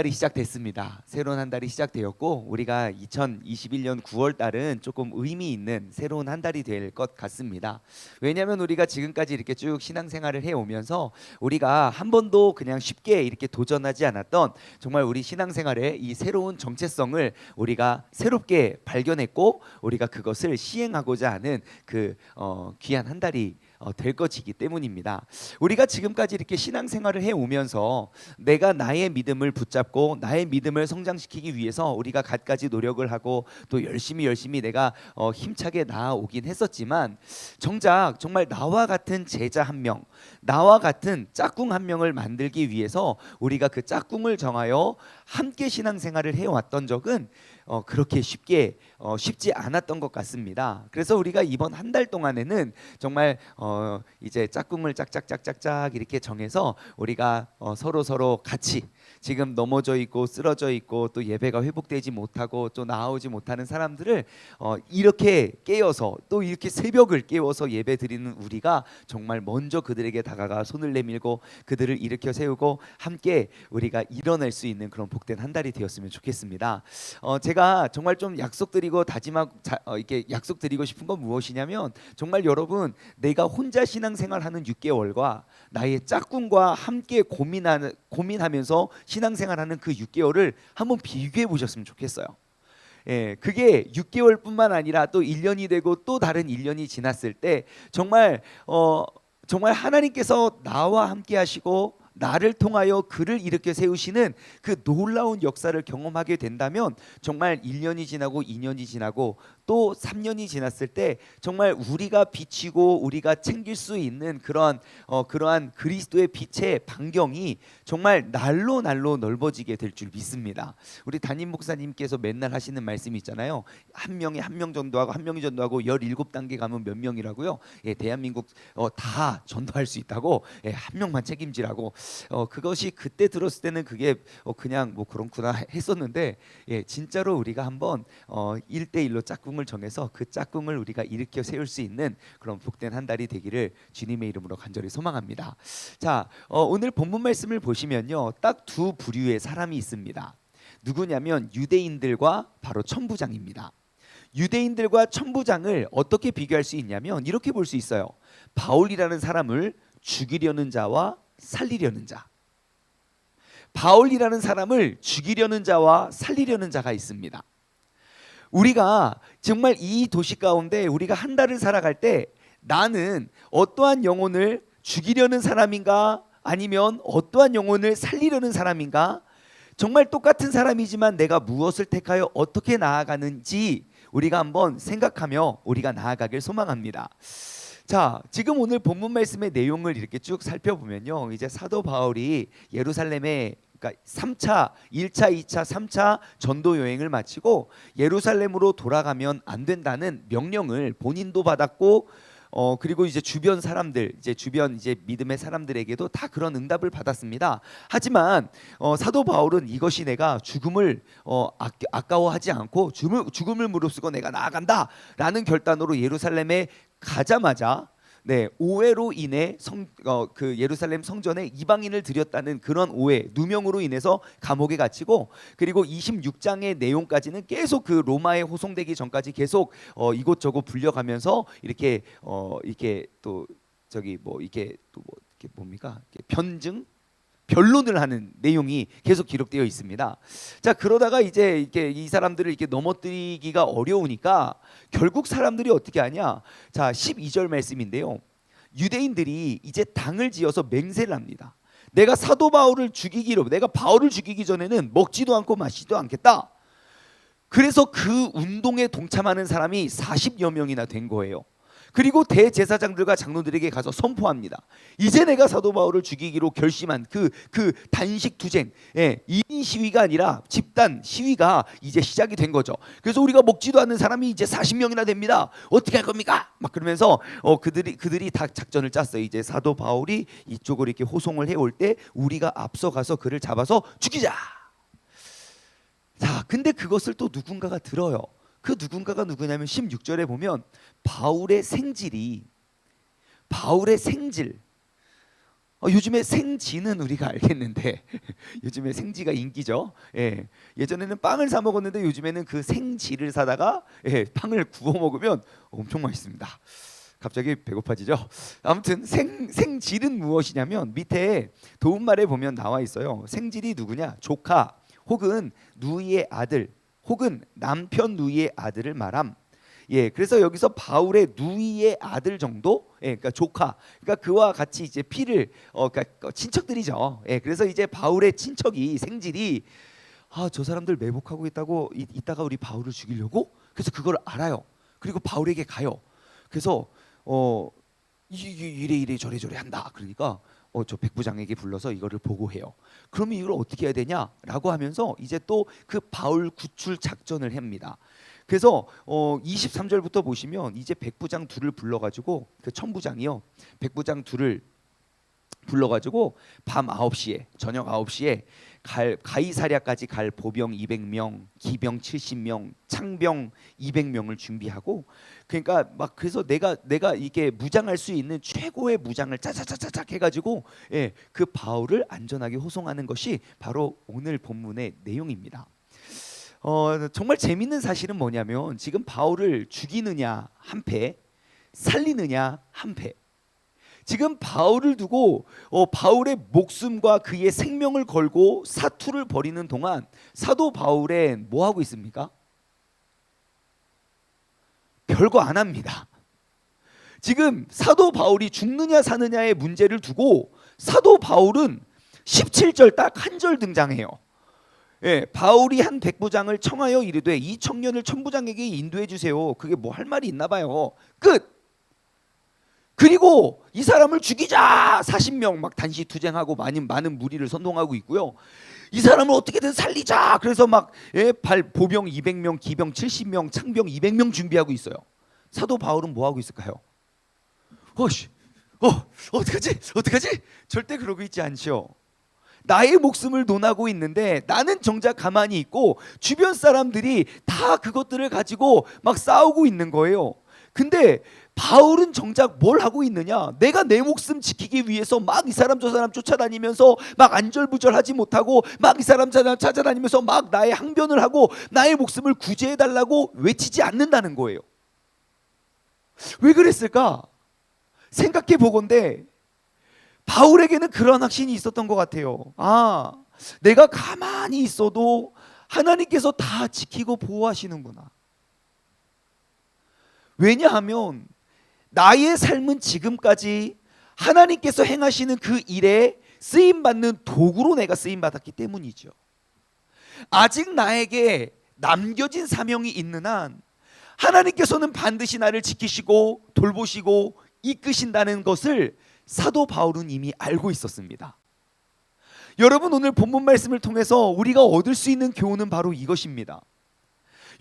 달이 시작됐습니다. 새로운 한 달이 시작되었고 우리가 2021년 9월 달은 조금 의미 있는 새로운 한 달이 될 것 같습니다. 왜냐하면 우리가 지금까지 이렇게 쭉 신앙생활을 해오면서 우리가 한 번도 그냥 쉽게 이렇게 도전하지 않았던 정말 우리 신앙생활의 이 새로운 정체성을 우리가 새롭게 발견했고 우리가 그것을 시행하고자 하는 그 귀한 한 달이 될 것이기 때문입니다. 우리가 지금까지 이렇게 신앙생활을 해오면서 내가 나의 믿음을 붙잡고 나의 믿음을 성장시키기 위해서 우리가 갖가지 노력을 하고 또 열심히 내가 힘차게 나아오긴 했었지만 정작 정말 나와 같은 제자 한 명, 나와 같은 짝꿍 한 명을 만들기 위해서 우리가 그 짝꿍을 정하여 함께 신앙생활을 해왔던 적은 그렇게 쉽지 않았던 것 같습니다. 그래서 우리가 이번 한 달 동안에는 정말 이제 짝꿍을 짝짝짝짝짝 이렇게 정해서 우리가 서로 같이 지금 넘어져 있고 쓰러져 있고 또 예배가 회복되지 못하고 또 나아오지 못하는 사람들을 이렇게 깨워서 또 이렇게 새벽을 깨워서 예배 드리는 우리가 정말 먼저 그들에게 다가가 손을 내밀고 그들을 일으켜 세우고 함께 우리가 일어날 수 있는 그런 복된 한 달이 되었으면 좋겠습니다. 제가 정말 좀 약속드리고 이렇게 약속드리고 싶은 건 무엇이냐면 정말 여러분 내가 혼자 신앙생활하는 6개월과 나의 짝꿍과 함께 고민하면서 신앙생활하는 그 6개월을 한번 비교해 보셨으면 좋겠어요. 예, 그게 6개월뿐만 아니라 또 1년이 되고 또 다른 1년이 지났을 때 정말 하나님께서 나와 함께 하시고 나를 통하여 그를 일으켜 세우시는 그 놀라운 역사를 경험하게 된다면 정말 1년이 지나고 2년이 지나고 또 3년이 지났을 때 정말 우리가 비치고 우리가 챙길 수 있는 그러한 그리스도의 빛의 반경이 정말 날로 넓어지게 될 줄 믿습니다. 우리 담임 목사님께서 맨날 하시는 말씀이 있잖아요. 한 명이 한 명 전도하고 한 명이 전도하고 17단계 가면 몇 명이라고요? 예, 대한민국 다 전도할 수 있다고. 예, 한 명만 책임지라고. 그것이 그때 들었을 때는 그게 그냥 뭐 그렇구나 했었는데 예, 진짜로 우리가 한번 1대1로 짝꿍을 정해서 그 짝꿍을 우리가 일으켜 세울 수 있는 그런 복된 한 달이 되기를 주님의 이름으로 간절히 소망합니다. 자, 오늘 본문 말씀을 보시면요, 딱 두 부류의 사람이 있습니다. 누구냐면 유대인들과 바로 천부장입니다. 유대인들과 천부장을 어떻게 비교할 수 있냐면 이렇게 볼 수 있어요. 바울이라는 사람을 죽이려는 자와 살리려는 자. 바울이라는 사람을 죽이려는 자와 살리려는 자가 있습니다. 우리가 정말 이 도시 가운데 우리가 한 달을 살아갈 때 나는 어떠한 영혼을 죽이려는 사람인가 아니면 어떠한 영혼을 살리려는 사람인가, 정말 똑같은 사람이지만 내가 무엇을 택하여 어떻게 나아가는지 우리가 한번 생각하며 우리가 나아가길 소망합니다. 자, 지금 오늘 본문 말씀의 내용을 이렇게 쭉 살펴보면요, 이제 사도 바울이 예루살렘에 그러니까 3차, 1차, 2차, 3차 전도 여행을 마치고 예루살렘으로 돌아가면 안 된다는 명령을 본인도 받았고 그리고 이제 주변 사람들, 주변 믿음의 사람들에게도 다 그런 응답을 받았습니다. 하지만 사도 바울은 이것이 내가 죽음을 아까워하지 않고 죽음을 무릅쓰고 내가 나아간다라는 결단으로 예루살렘에 가자마자 오해로 인해 그 예루살렘 성전에 이방인을 들였다는 그런 오해, 누명으로 인해서 감옥에 gat히고, 그리고 26장의 내용까지는 계속 그 로마에 호송되기 전까지 계속 이곳저곳 불려가면서 이렇게 또 이게 뭡니까? 이렇게 변론을 하는 내용이 계속 기록되어 있습니다. 자, 그러다가 이제 이렇게 이 사람들을 이렇게 넘어뜨리기가 어려우니까 결국 사람들이 어떻게 하냐? 자, 12절 말씀인데요. 유대인들이 이제 당을 지어서 맹세를 합니다. 내가 사도 바울을 내가 바울을 죽이기 전에는 먹지도 않고 마시지도 않겠다. 그래서 그 운동에 동참하는 사람이 40여 명이나 된 거예요. 그리고 대제사장들과 장로들에게 가서 선포합니다. 이제 내가 사도 바울을 죽이기로 결심한 그 단식 투쟁, 1인 시위가 아니라 집단 시위가 이제 시작이 된 거죠. 그래서 우리가 먹지도 않는 사람이 이제 40명이나 됩니다. 어떻게 할 겁니까? 막 그러면서 그들이 다 작전을 짰어요. 이제 사도 바울이 이쪽으로 이렇게 호송을 해올 때 우리가 앞서가서 그를 잡아서 죽이자. 자, 근데 그것을 또 누군가가 들어요. 그 누군가가 누구냐면 16절에 보면 바울의 생질 요즘에 생지는 우리가 알겠는데 요즘에 생지가 인기죠. 예. 예전에는 빵을 사 먹었는데 요즘에는 그 생지를 사다가 빵을 구워 먹으면 엄청 맛있습니다. 갑자기 배고파지죠. 아무튼 생질은 무엇이냐면 밑에 도움말에 보면 나와 있어요. 생질이 누구냐? 조카 혹은 누이의 아들 혹은 남편 누이의 아들을 말함. 예, 그래서 여기서 바울의 누이의 아들 정도, 그러니까 조카, 그러니까 그와 같이 이제 피를, 그러니까 친척들이죠. 예, 그래서 이제 바울의 친척이 생질이 저 사람들 매복하고 있다고 이따가 우리 바울을 죽이려고, 그래서 그걸 알아요. 그리고 바울에게 가요. 그래서 이래 저래 한다. 그러니까 저 백부장에게 불러서 이거를 보고해요. 그러면 이걸 어떻게 해야 되냐라고 하면서 이제 또 그 바울 구출 작전을 합니다. 그래서 23절부터 보시면 이제 백부장 둘을 불러가지고 그 천부장이요, 백부장 둘을 불러가지고 밤 9시에 저녁 9시에 가이사랴까지 갈 보병 200명, 기병 70명, 창병 200명을 준비하고, 그러니까 막 그래서 내가 이게 무장할 수 있는 최고의 무장을 짜자자자작 해가지고 그 바울을 안전하게 호송하는 것이 바로 오늘 본문의 내용입니다. 정말 재밌는 사실은 뭐냐면 지금 바울을 죽이느냐 한패, 살리느냐 한패. 지금 바울을 두고 바울의 목숨과 그의 생명을 걸고 사투를 벌이는 동안 사도 바울은 뭐 하고 있습니까? 별거 안 합니다. 지금 사도 바울이 죽느냐 사느냐의 문제를 두고 사도 바울은 17절 딱 한 절 등장해요. 바울이 한 백부장을 청하여 이르되 이 청년을 천부장에게 인도해 주세요. 그게 뭐 할 말이 있나 봐요. 끝. 그리고 이 사람을 죽이자 40명 막 단시 투쟁하고 많은 무리를 선동하고 있고요. 이 사람을 어떻게든 살리자. 그래서 막 보병 200명, 기병 70명, 창병 200명 준비하고 있어요. 사도 바울은 뭐 하고 있을까요? 어떡하지? 절대 그러고 있지 않죠. 나의 목숨을 논하고 있는데 나는 정작 가만히 있고 주변 사람들이 다 그것들을 가지고 막 싸우고 있는 거예요. 근데 바울은 정작 뭘 하고 있느냐? 내가 내 목숨 지키기 위해서 막 이 사람 저 사람 쫓아다니면서 막 안절부절하지 못하고 막 이 사람 찾아다니면서 막 나의 항변을 하고 나의 목숨을 구제해달라고 외치지 않는다는 거예요. 왜 그랬을까? 생각해 보건대 바울에게는 그런 확신이 있었던 것 같아요. 내가 가만히 있어도 하나님께서 다 지키고 보호하시는구나. 왜냐하면 나의 삶은 지금까지 하나님께서 행하시는 그 일에 쓰임받는 도구로 내가 쓰임받았기 때문이죠. 아직 나에게 남겨진 사명이 있는 한 하나님께서는 반드시 나를 지키시고 돌보시고 이끄신다는 것을 사도 바울은 이미 알고 있었습니다. 여러분, 오늘 본문 말씀을 통해서 우리가 얻을 수 있는 교훈은 바로 이것입니다.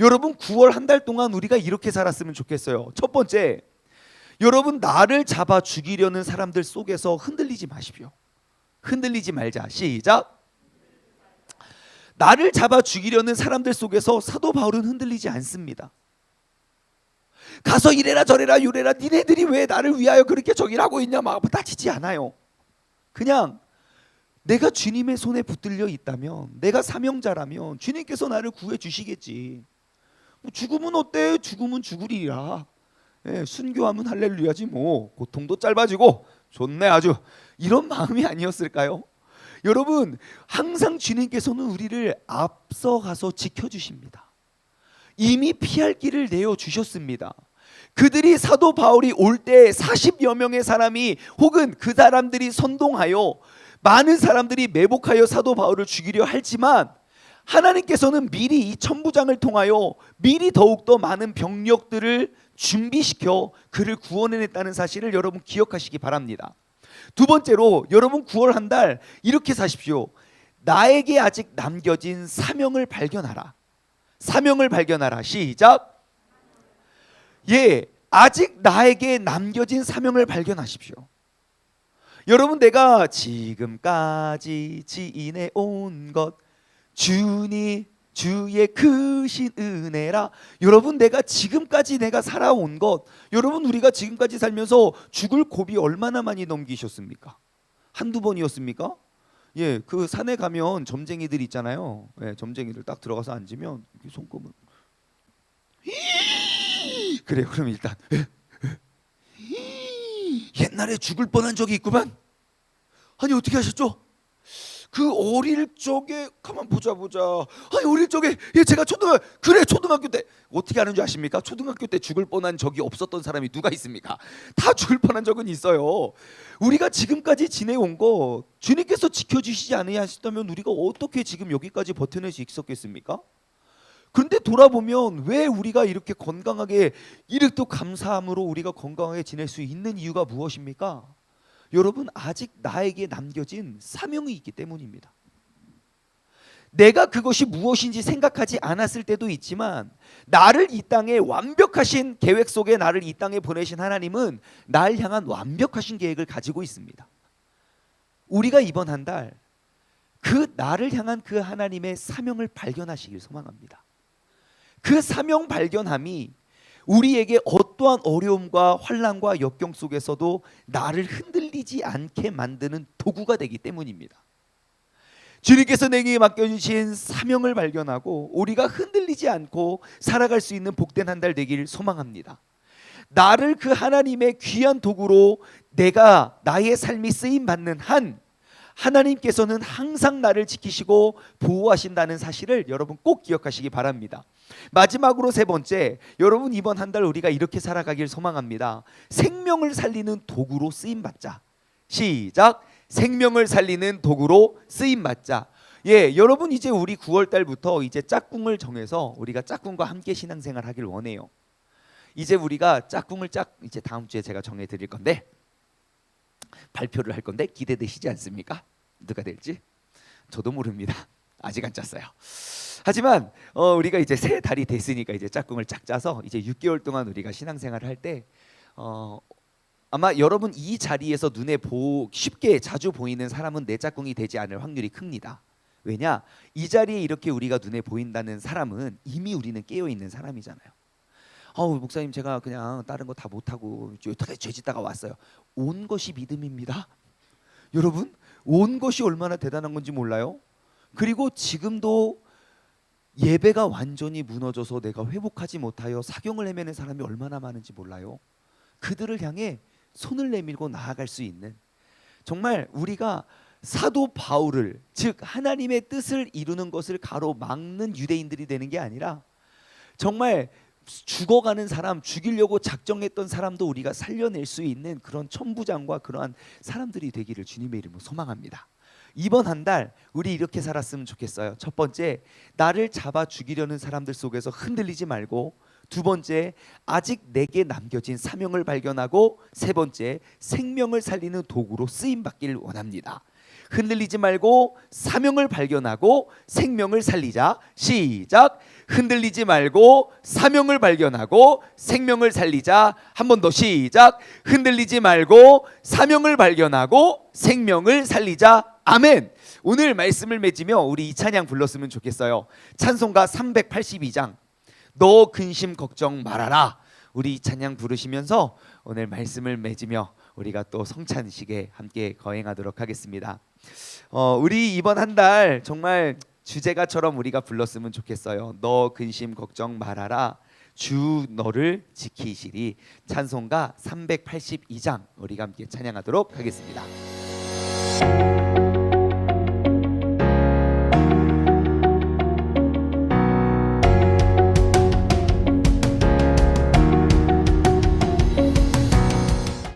여러분, 9월 한 달 동안 우리가 이렇게 살았으면 좋겠어요. 첫 번째, 여러분, 나를 잡아 죽이려는 사람들 속에서 흔들리지 마십시오. 흔들리지 말자. 시작. 나를 잡아 죽이려는 사람들 속에서 사도 바울은 흔들리지 않습니다. 가서 이래라 저래라 요래라 니네들이 왜 나를 위하여 그렇게 저기를 하고 있냐 막 따지지 않아요. 그냥 내가 주님의 손에 붙들려 있다면, 내가 사명자라면 주님께서 나를 구해 주시겠지. 죽으면 어때? 죽으면 죽으리라. 순교하면 할렐루야지 뭐. 고통도 짧아지고 좋네 아주. 이런 마음이 아니었을까요? 여러분, 항상 주님께서는 우리를 앞서가서 지켜주십니다. 이미 피할 길을 내어주셨습니다. 그들이 사도 바울이 올 때 40여 명의 사람이 혹은 그 사람들이 선동하여 많은 사람들이 매복하여 사도 바울을 죽이려 했지만 하나님께서는 미리 이 천부장을 통하여 미리 더욱더 많은 병력들을 준비시켜 그를 구원해냈다는 사실을 여러분 기억하시기 바랍니다. 두 번째로, 여러분 9월 한 달 이렇게 사십시오. 나에게 아직 남겨진 사명을 발견하라. 사명을 발견하라. 시작. 아직 나에게 남겨진 사명을 발견하십시오. 여러분, 내가 지금까지 지인해 온 것 주의 크신 은혜라. 여러분, 내가 지금까지 내가 살아온 것, 여러분, 우리가 지금까지 살면서 죽을 고비 얼마나 많이 넘기셨습니까? 한두 번이었습니까? 예, 그 산에 가면 점쟁이들 있잖아요. 예, 점쟁이들 딱 들어가서 앉으면 손금을 그래 그럼 일단 옛날에 죽을 뻔한 적이 있구만. 아니 어떻게 하셨죠? 그 어릴 적에 가만 보자. 아니 어릴 적에 제가 초등학교 때 어떻게 하는 줄 아십니까? 초등학교 때 죽을 뻔한 적이 없었던 사람이 누가 있습니까? 다 죽을 뻔한 적은 있어요. 우리가 지금까지 지내온 거 주님께서 지켜주시지 않으셨다면 우리가 어떻게 지금 여기까지 버텨낼 수 있었겠습니까? 그런데 돌아보면 왜 우리가 이렇게 건강하게 이렇게 또 감사함으로 우리가 건강하게 지낼 수 있는 이유가 무엇입니까? 여러분 아직 나에게 남겨진 사명이 있기 때문입니다. 내가 그것이 무엇인지 생각하지 않았을 때도 있지만 나를 이 땅에 완벽하신 계획 속에 나를 이 땅에 보내신 하나님은 날 향한 완벽하신 계획을 가지고 있습니다. 우리가 이번 한 달 그 나를 향한 그 하나님의 사명을 발견하시길 소망합니다. 그 사명 발견함이 우리에게 어떠한 어려움과 환난과 역경 속에서도 나를 흔들리지 않게 만드는 도구가 되기 때문입니다. 주님께서 내게 맡겨주신 사명을 발견하고 우리가 흔들리지 않고 살아갈 수 있는 복된 한 달 되길 소망합니다. 나를 그 하나님의 귀한 도구로 내가 나의 삶이 쓰임받는 한 하나님께서는 항상 나를 지키시고 보호하신다는 사실을 여러분 꼭 기억하시기 바랍니다. 마지막으로 세 번째, 여러분 이번 한 달 우리가 이렇게 살아가길 소망합니다. 생명을 살리는 도구로 쓰임받자. 시작. 생명을 살리는 도구로 쓰임받자. 예, 여러분 이제 우리 9월 달부터 이제 짝꿍을 정해서 우리가 짝꿍과 함께 신앙생활 하길 원해요. 이제 우리가 짝꿍을 이제 다음 주에 제가 정해 드릴 건데 발표를 할 건데 기대되시지 않습니까? 누가 될지 저도 모릅니다. 아직 안 짰어요. 하지만 우리가 이제 세 달이 됐으니까 이제 짝꿍을 짝 짜서 이제 6개월 동안 우리가 신앙생활을 할 때 아마 여러분 이 자리에서 눈에 쉽게 자주 보이는 사람은 내 짝꿍이 되지 않을 확률이 큽니다. 왜냐? 이 자리에 이렇게 우리가 눈에 보인다는 사람은 이미 우리는 깨어 있는 사람이잖아요. 목사님 제가 그냥 다른 거 다 못하고 어떻게 죄짓다가 왔어요. 온 것이 믿음입니다. 여러분 온 것이 얼마나 대단한 건지 몰라요? 그리고 지금도 예배가 완전히 무너져서 내가 회복하지 못하여 사경을 헤매는 사람이 얼마나 많은지 몰라요? 그들을 향해 손을 내밀고 나아갈 수 있는, 정말 우리가 사도 바울을, 즉 하나님의 뜻을 이루는 것을 가로막는 유대인들이 되는 게 아니라 정말 죽어가는 사람, 죽이려고 작정했던 사람도 우리가 살려낼 수 있는 그런 천부장과 그러한 사람들이 되기를 주님의 이름으로 소망합니다. 이번 한 달 우리 이렇게 살았으면 좋겠어요. 첫 번째, 나를 잡아 죽이려는 사람들 속에서 흔들리지 말고, 두 번째, 아직 내게 남겨진 사명을 발견하고, 세 번째, 생명을 살리는 도구로 쓰임 받기를 원합니다. 흔들리지 말고 사명을 발견하고 생명을 살리자. 시작. 흔들리지 말고 사명을 발견하고 생명을 살리자. 한 번 더 시작. 흔들리지 말고 사명을 발견하고 생명을 살리자. 아멘. 오늘 말씀을 맺으며 우리 이 찬양 불렀으면 좋겠어요. 찬송가 382장 너 근심 걱정 말아라. 우리 이 찬양 부르시면서 오늘 말씀을 맺으며 우리가 또 성찬식에 함께 거행하도록 하겠습니다. 우리 이번 한 달 정말 주제가처럼 우리가 불렀으면 좋겠어요. 너 근심 걱정 말아라. 주 너를 지키시리. 찬송가 382장 우리가 함께 찬양하도록 하겠습니다.